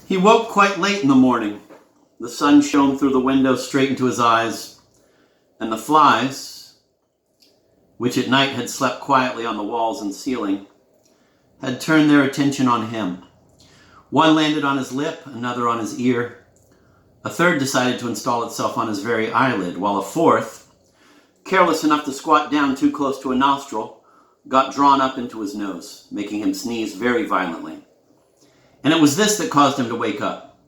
He woke quite late in the morning. The sun shone through the window straight into his eyes, and the flies, which at night had slept quietly on the walls and ceiling, had turned their attention on him. One landed on his lip, another on his ear. A third decided to install itself on his very eyelid, while a fourth, careless enough to squat down too close to a nostril, got drawn up into his nose, making him sneeze very violently. And it was this that caused him to wake up.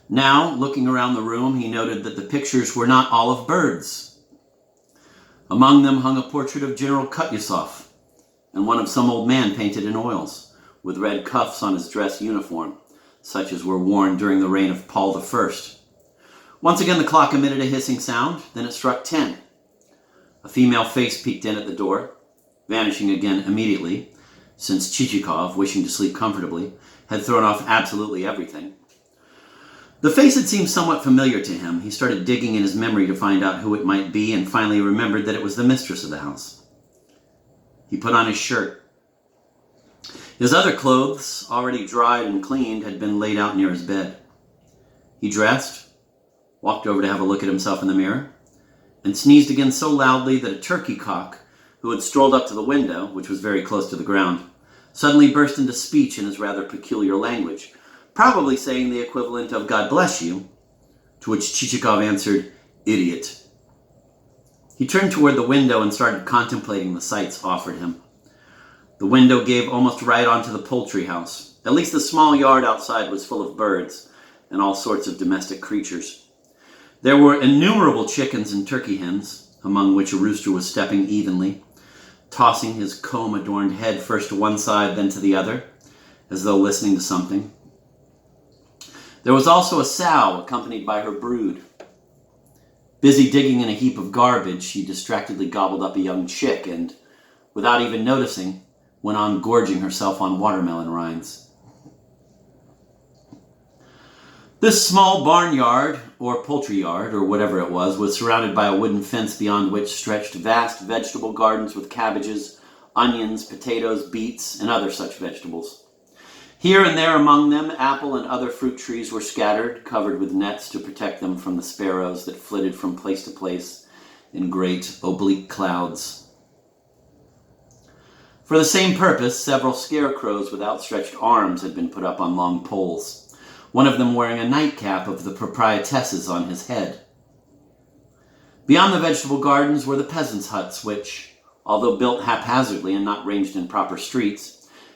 Now, looking around the room, he noted that the pictures were not all of birds. Among them hung a portrait of General Kutyasov, and one of some old man painted in oils, with red cuffs on his dress uniform, such as were worn during the reign of Paul I. Once again the clock emitted a hissing sound, then it struck 10. A female face peeked in at the door, vanishing again immediately, since Chichikov, wishing to sleep comfortably, had thrown off absolutely everything. The face had seemed somewhat familiar to him. He started digging in his memory to find out who it might be, and finally remembered that it was the mistress of the house. He put on his shirt. His other clothes, already dried and cleaned, had been laid out near his bed. He dressed, walked over to have a look at himself in the mirror, and sneezed again so loudly that a turkey cock, who had strolled up to the window, which was very close to the ground, suddenly burst into speech in his rather peculiar language, probably saying the equivalent of "God bless you," to which Chichikov answered, "Idiot." He turned toward the window and started contemplating the sights offered him. The window gave almost right onto the poultry house. At least the small yard outside was full of birds and all sorts of domestic creatures. There were innumerable chickens and turkey hens, among which a rooster was stepping evenly, tossing his comb-adorned head first to one side, then to the other, as though listening to something. There was also a sow accompanied by her brood. Busy digging in a heap of garbage, she distractedly gobbled up a young chick and, without even noticing, went on gorging herself on watermelon rinds. This small barnyard, or poultry yard, or whatever it was surrounded by a wooden fence beyond which stretched vast vegetable gardens with cabbages, onions, potatoes, beets, and other such vegetables. Here and there among them, apple and other fruit trees were scattered, covered with nets to protect them from the sparrows that flitted from place to place in great oblique clouds. For the same purpose, several scarecrows with outstretched arms had been put up on long poles, one of them wearing a nightcap of the proprietess's on his head. Beyond the vegetable gardens were the peasants' huts, which, although built haphazardly and not ranged in proper streets,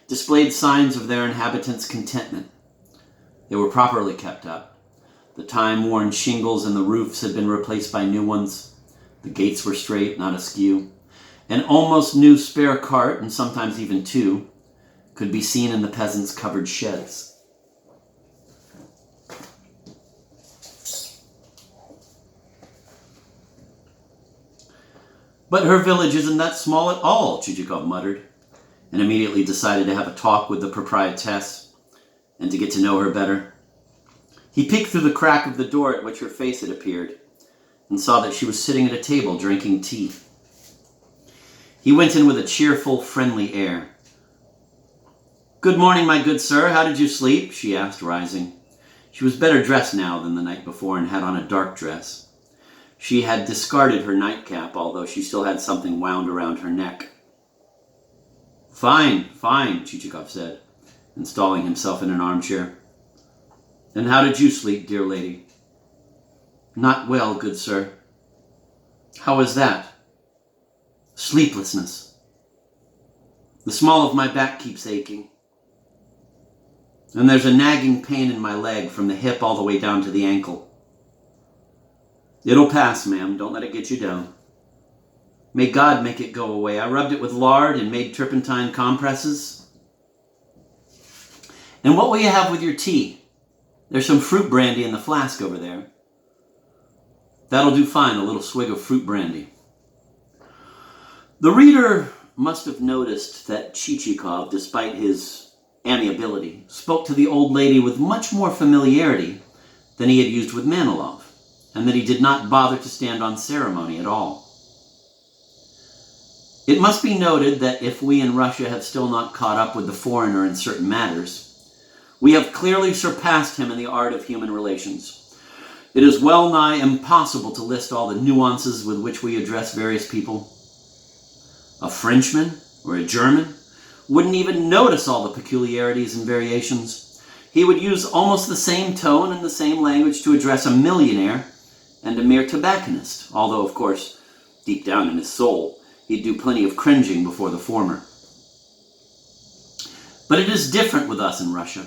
displayed signs of their inhabitants' contentment. They were properly kept up. The time-worn shingles in the roofs had been replaced by new ones. The gates were straight, not askew. An almost new spare cart, and sometimes even two, could be seen in the peasants' covered sheds. "But her village isn't that small at all," Chichikov muttered, and immediately decided to have a talk with the proprietess and to get to know her better. He peeked through the crack of the door at which her face had appeared and saw that she was sitting at a table drinking tea. He went in with a cheerful, friendly air. "Good morning, my good sir. How did you sleep?" she asked, rising. She was better dressed now than the night before and had on a dark dress. She had discarded her nightcap, although she still had something wound around her neck. Fine," Chichikov said, installing himself in an armchair. "And how did you sleep, dear lady?" "Not well, good sir." "How is that?" "Sleeplessness. The small of my back keeps aching. And there's a nagging pain in my leg from the hip all the way down to the ankle. It'll pass, ma'am. Don't let it get you down. May God make it go away. I rubbed it with lard and made turpentine compresses. And what will you have with your tea? There's some fruit brandy in the flask over there." "That'll do fine, a little swig of fruit brandy." The reader must have noticed that Chichikov, despite his amiability, spoke to the old lady with much more familiarity than he had used with Manilov, and that he did not bother to stand on ceremony at all. It must be noted that if we in Russia have still not caught up with the foreigner in certain matters, We have clearly surpassed him in the art of human relations. It is well nigh impossible to list all the nuances with which we address various people. A Frenchman or a German wouldn't even notice all the peculiarities and variations. He would use almost the same tone and the same language to address a millionaire and a mere tobacconist, although, of course, deep down in his soul, he'd do plenty of cringing before the former. But it is different with us in Russia.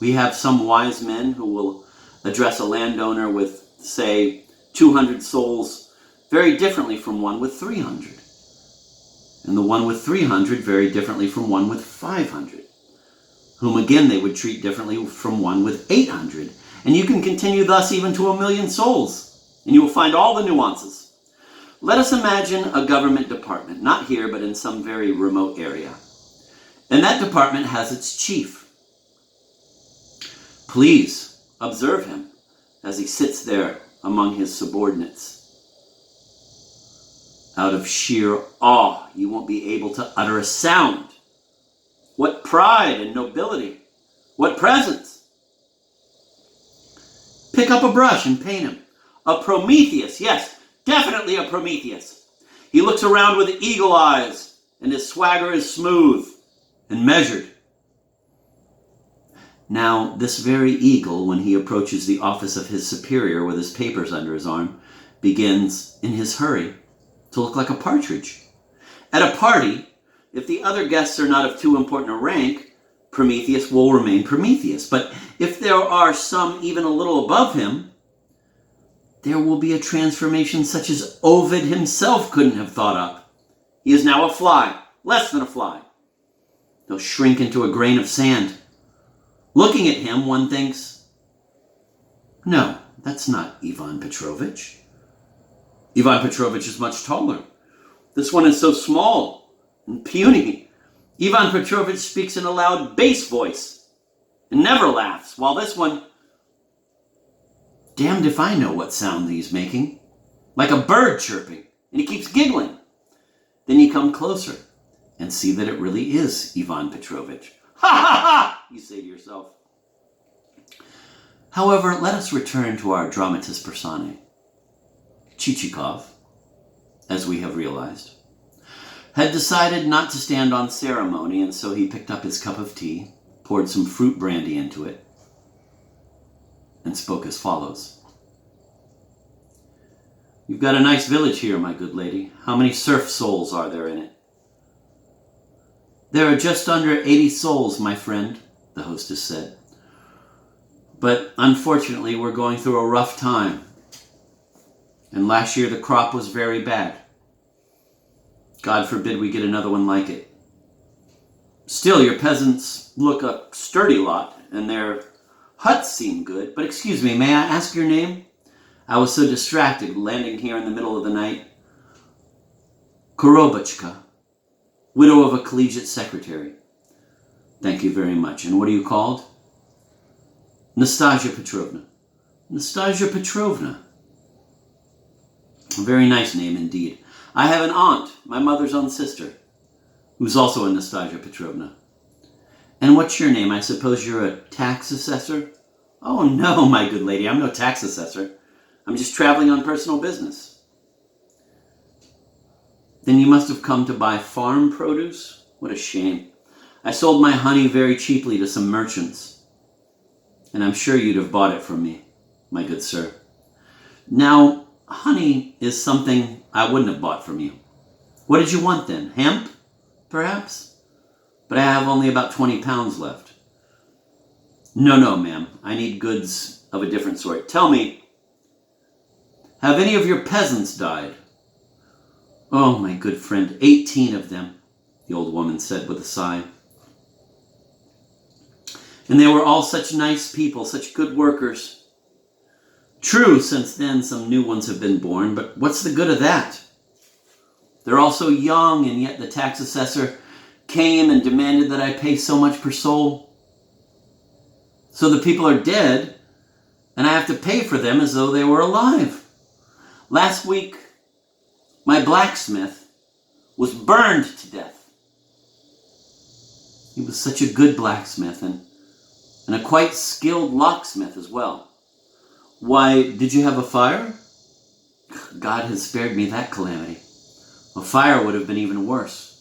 We have some wise men who will address a landowner with, say, 200 souls very differently from one with 300. And the one with 300 very differently from one with 500, whom again they would treat differently from one with 800. And you can continue thus even to 1,000,000 souls, and you will find all the nuances. Let us imagine a government department, not here, but in some very remote area. And that department has its chief. Please observe him as he sits there among his subordinates. Out of sheer awe, you won't be able to utter a sound. What pride and nobility! What presence! Pick up a brush and paint him. A Prometheus, yes, definitely a Prometheus. He looks around with eagle eyes, and his swagger is smooth and measured. Now, this very eagle, when he approaches the office of his superior with his papers under his arm, begins, in his hurry, to look like a partridge. At a party, if the other guests are not of too important a rank, Prometheus will remain Prometheus. But if there are some even a little above him, there will be a transformation such as Ovid himself couldn't have thought up. He is now a fly, less than a fly. He'll shrink into a grain of sand. Looking at him, one thinks, no, that's not Ivan Petrovich. Ivan Petrovich is much taller. This one is so small and puny. Ivan Petrovich speaks in a loud bass voice and never laughs, while this one, damned if I know what sound he's making, like a bird chirping, and he keeps giggling. Then you come closer and see that it really is Ivan Petrovich. Ha ha ha, you say to yourself. However, let us return to our dramatis personae. Chichikov, as we have realized, had decided not to stand on ceremony, and so he picked up his cup of tea, poured some fruit brandy into it, and spoke as follows. You've got a nice village here, my good lady. How many serf souls are there in it? There are just under 80 souls, my friend, the hostess said. But unfortunately, we're going through a rough time. And last year the crop was very bad. God forbid we get another one like it. Still, your peasants look a sturdy lot, and their huts seem good. But excuse me, may I ask your name? I was so distracted landing here in the middle of the night. Korobotchka, widow of a collegiate secretary. Thank you very much. And what are you called? Nastasia Petrovna. Nastasia Petrovna. A very nice name indeed. I have an aunt, my mother's own sister, who's also a Nastasia Petrovna. And what's your name? I suppose you're a tax assessor? Oh no, my good lady, I'm no tax assessor. I'm just traveling on personal business. Then you must have come to buy farm produce? What a shame. I sold my honey very cheaply to some merchants. And I'm sure you'd have bought it from me, my good sir. Now, honey is something I wouldn't have bought from you. What did you want then? Hemp, perhaps? But I have only about 20 pounds left. No, ma'am. I need goods of a different sort. Tell me, have any of your peasants died? Oh, my good friend, 18 of them, the old woman said with a sigh. And they were all such nice people, such good workers. True, since then some new ones have been born, but what's the good of that? They're all so young, and yet the tax assessor came and demanded that I pay so much per soul. So the people are dead, and I have to pay for them as though they were alive. Last week, my blacksmith was burned to death. He was such a good blacksmith, and and a quite skilled locksmith as well. Why, did you have a fire? God has spared me that calamity. A fire would have been even worse.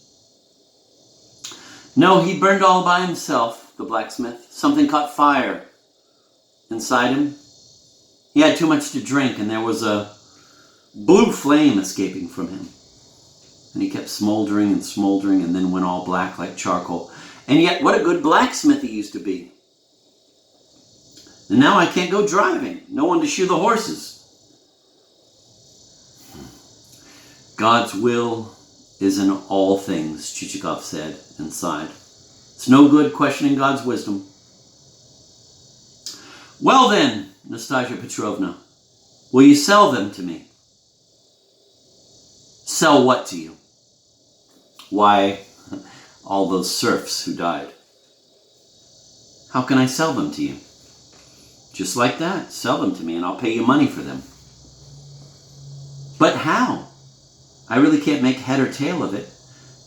No, he burned all by himself, the blacksmith. Something caught fire inside him. He had too much to drink, and there was a blue flame escaping from him. And he kept smoldering and smoldering, and then went all black like charcoal. And yet, what a good blacksmith he used to be. And now I can't go driving. No one to shoe the horses. God's will is in all things, Chichikov said and sighed. It's no good questioning God's wisdom. Well then, Nastasia Petrovna, will you sell them to me? Sell what to you? Why, all those serfs who died. How can I sell them to you? Just like that. Sell them to me and I'll pay you money for them. But how? I really can't make head or tail of it.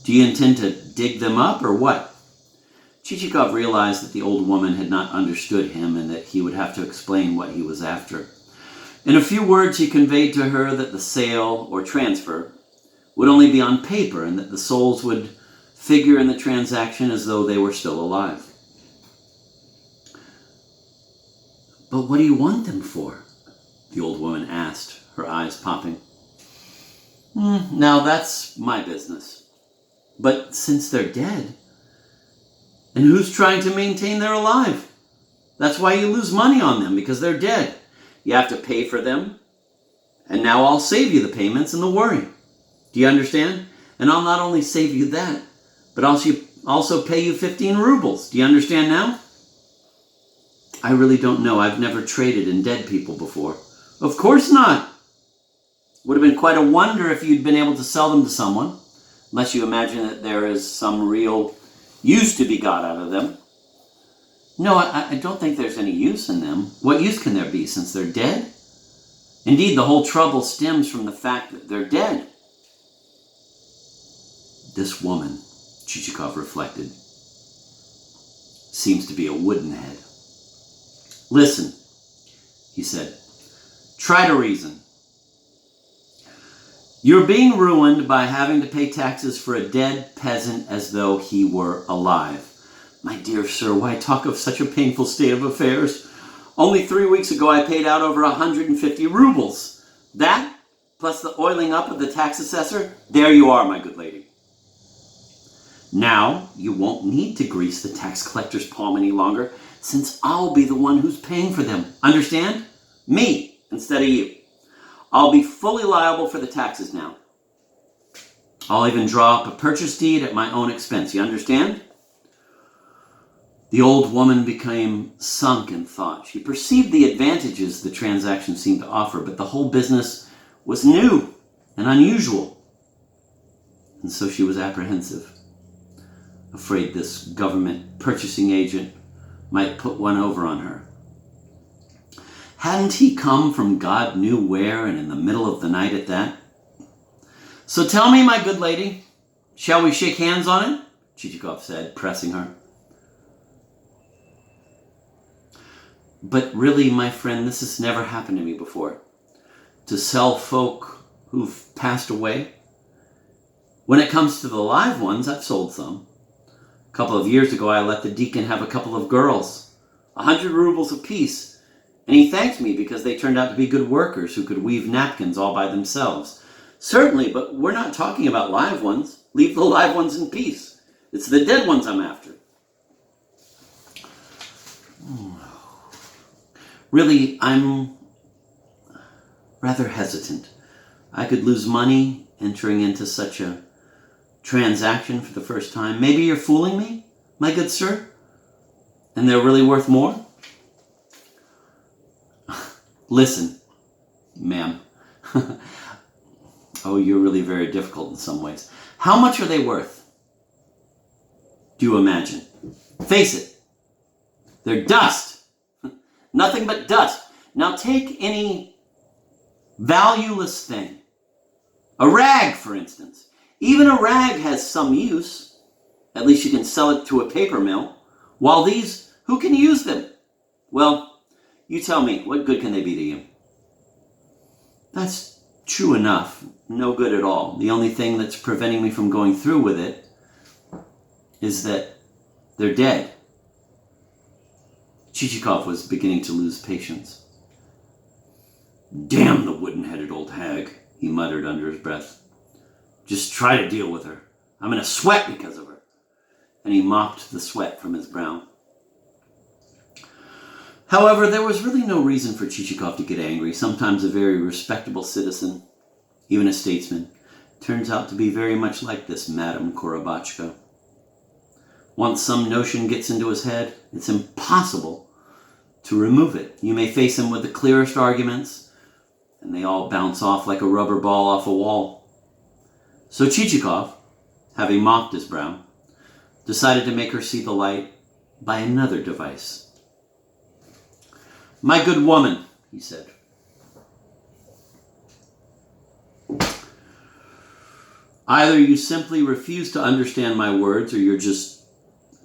Do you intend to dig them up or what? Chichikov realized that the old woman had not understood him and that he would have to explain what he was after. In a few words, he conveyed to her that the sale or transfer would only be on paper and that the souls would figure in the transaction as though they were still alive. But what do you want them for? The old woman asked, her eyes popping. Now that's my business. But since they're dead, and who's trying to maintain they're alive? That's why you lose money on them, because they're dead. You have to pay for them, and now I'll save you the payments and the worry. Do you understand? And I'll not only save you that, but I'll also pay you 15 rubles. Do you understand now? I really don't know. I've never traded in dead people before. Of course not. Would have been quite a wonder if you'd been able to sell them to someone, unless you imagine that there is some real use to be got out of them. No, I don't think there's any use in them. What use can there be since they're dead? Indeed, the whole trouble stems from the fact that they're dead. This woman, Chichikov reflected, seems to be a wooden head. Listen, he said, try to reason. You're being ruined by having to pay taxes for a dead peasant as though he were alive. My dear sir, why talk of such a painful state of affairs? Only 3 weeks ago I paid out over 150 rubles. That, plus the oiling up of the tax assessor, there you are, my good lady. Now, you won't need to grease the tax collector's palm any longer, since I'll be the one who's paying for them. Understand? Me, instead of you. I'll be fully liable for the taxes now. I'll even draw up a purchase deed at my own expense. You understand? The old woman became sunk in thought. She perceived the advantages the transaction seemed to offer, but the whole business was new and unusual. And so she was apprehensive, afraid this government purchasing agent might put one over on her. Hadn't he come from God knew where and in the middle of the night at that? So tell me, my good lady, shall we shake hands on it? Chichikov said, pressing her. But really, my friend, this has never happened to me before. To sell folk who've passed away. When it comes to the live ones, I've sold some. A couple of years ago, I let the deacon have a couple of girls, 100 rubles apiece. And he thanked me because they turned out to be good workers who could weave napkins all by themselves. Certainly, but we're not talking about live ones. Leave the live ones in peace. It's the dead ones I'm after. Really, I'm rather hesitant. I could lose money entering into such a transaction for the first time. Maybe you're fooling me, my good sir? And they're really worth more? Listen, ma'am. Oh, you're really very difficult in some ways. How much are they worth? Do you imagine? Face it. They're dust. Nothing but dust. Now take any valueless thing. A rag, for instance. Even a rag has some use. At least you can sell it to a paper mill. While these, Who can use them? Well, you tell me, what good can they be to you? That's true enough. No good at all. The only thing that's preventing me from going through with it is that they're dead. Chichikov was beginning to lose patience. Damn the wooden-headed old hag, he muttered under his breath. Just try to deal with her. I'm in a sweat because of her. And he mopped the sweat from his brow. However, there was really no reason for Chichikov to get angry. Sometimes a very respectable citizen, even a statesman, turns out to be very much like this Madame Korobachka. Once some notion gets into his head, it's impossible to remove it. You may face him with the clearest arguments, and they all bounce off like a rubber ball off a wall. So Chichikov, having mopped his brow, decided to make her see the light by another device. My good woman, he said, either you simply refuse to understand my words or you're just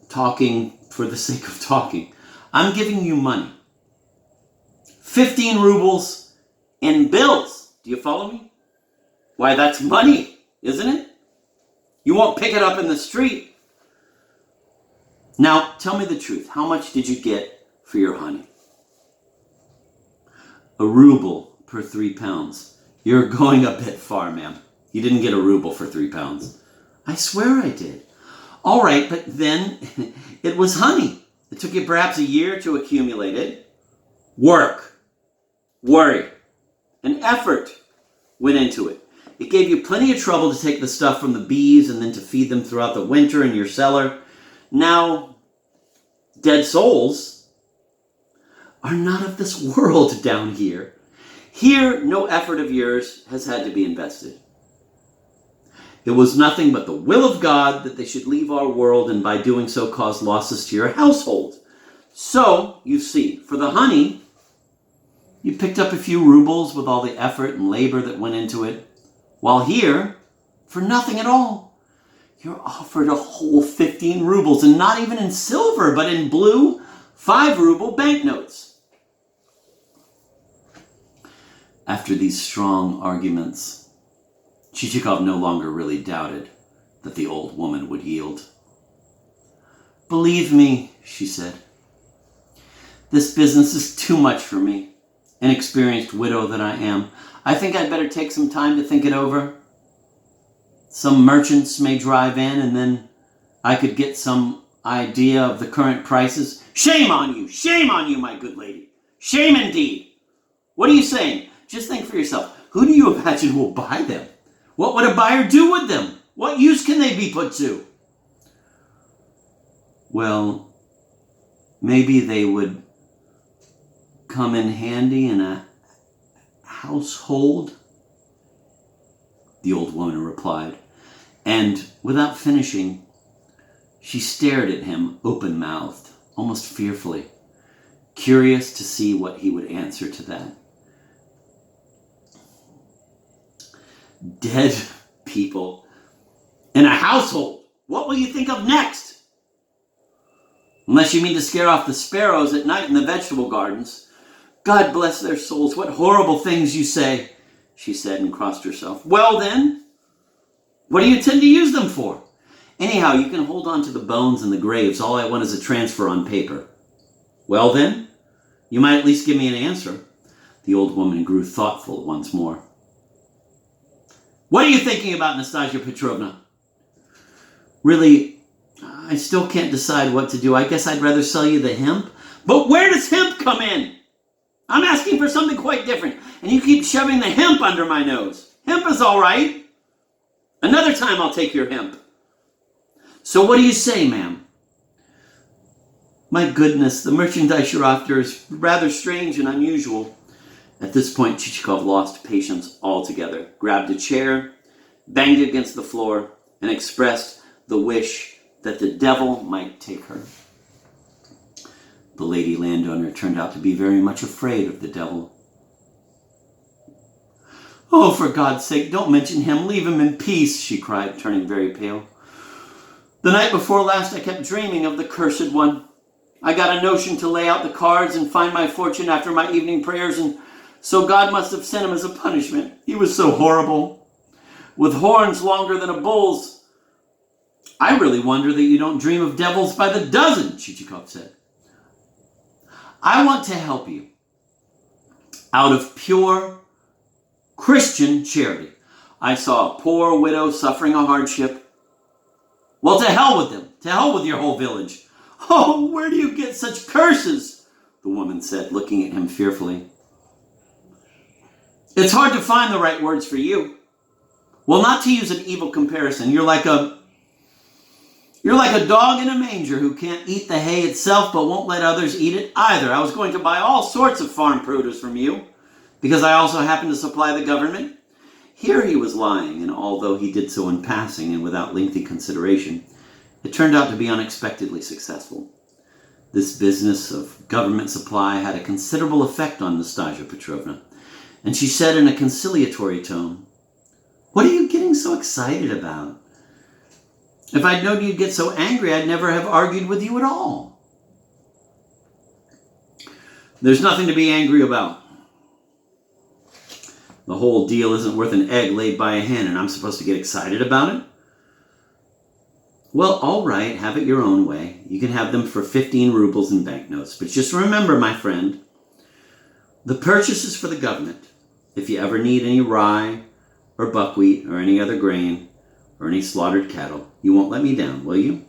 talking for the sake of talking. I'm giving you money. 15 rubles in bills. Do you follow me? Why, that's money, isn't it? You won't pick it up in the street. Now, tell me the truth. How much did you get for your honey? A ruble per 3 pounds. You're going a bit far, ma'am. You didn't get a ruble for 3 pounds. I swear I did. All right, but then it was honey. It took you perhaps a year to accumulate it. Work, worry, and effort went into it. It gave you plenty of trouble to take the stuff from the bees and then to feed them throughout the winter in your cellar. Now, dead souls are not of this world down here. Here, no effort of yours has had to be invested. It was nothing but the will of God that they should leave our world and by doing so cause losses to your household. So, you see, for the honey, you picked up a few rubles with all the effort and labor that went into it. While here, for nothing at all, you're offered a whole 15 rubles, and not even in silver, but in blue 5-ruble banknotes. After these strong arguments, Chichikov no longer really doubted that the old woman would yield. Believe me, she said, this business is too much for me, inexperienced widow that I am. I think I'd better take some time to think it over. Some merchants may drive in, and then I could get some idea of the current prices. Shame on you, my good lady. Shame indeed. What are you saying? Just think for yourself. Who do you imagine will buy them? What would a buyer do with them? What use can they be put to? Well, maybe they would come in handy in a household, the old woman replied, and without finishing, she stared at him open-mouthed, almost fearfully, curious to see what he would answer to that. Dead people in a household. What will you think of next? Unless you mean to scare off the sparrows at night in the vegetable gardens. God bless their souls. What horrible things you say, she said and crossed herself. Well then, what do you intend to use them for? Anyhow, you can hold on to the bones and the graves. All I want is a transfer on paper. Well then, you might at least give me an answer. The old woman grew thoughtful once more. What are you thinking about, Nastasia Petrovna? Really, I still can't decide what to do. I guess I'd rather sell you the hemp. But where does hemp come in? I'm asking for something quite different, and you keep shoving the hemp under my nose. Hemp is all right. Another time I'll take your hemp. So what do you say, ma'am? My goodness, the merchandise you're after is rather strange and unusual. At this point, Chichikov lost patience altogether, grabbed a chair, banged it against the floor, and expressed the wish that the devil might take her. The lady landowner turned out to be very much afraid of the devil. Oh, for God's sake, don't mention him. Leave him in peace, she cried, turning very pale. The night before last, I kept dreaming of the cursed one. I got a notion to lay out the cards and find my fortune after my evening prayers, and so God must have sent him as a punishment. He was so horrible. With horns longer than a bull's. I really wonder that you don't dream of devils by the dozen, Chichikov said. I want to help you out of pure Christian charity. I saw a poor widow suffering a hardship. Well, to hell with them. To hell with your whole village. Oh, where do you get such curses? The woman said, looking at him fearfully. It's hard to find the right words for you. Well, not to use an evil comparison, you're like a dog in a manger who can't eat the hay itself but won't let others eat it either. I was going to buy all sorts of farm produce from you because I also happen to supply the government. Here he was lying, and although he did so in passing and without lengthy consideration, it turned out to be unexpectedly successful. This business of government supply had a considerable effect on Nastasia Petrovna, and she said in a conciliatory tone, "What are you getting so excited about? If I'd known you'd get so angry, I'd never have argued with you at all." There's nothing to be angry about. The whole deal isn't worth an egg laid by a hen, and I'm supposed to get excited about it? Well, all right, have it your own way. You can have them for 15 rubles in banknotes. But just remember, my friend, the purchase is for the government. If you ever need any rye or buckwheat or any other grain or any slaughtered cattle, you won't let me down, will you?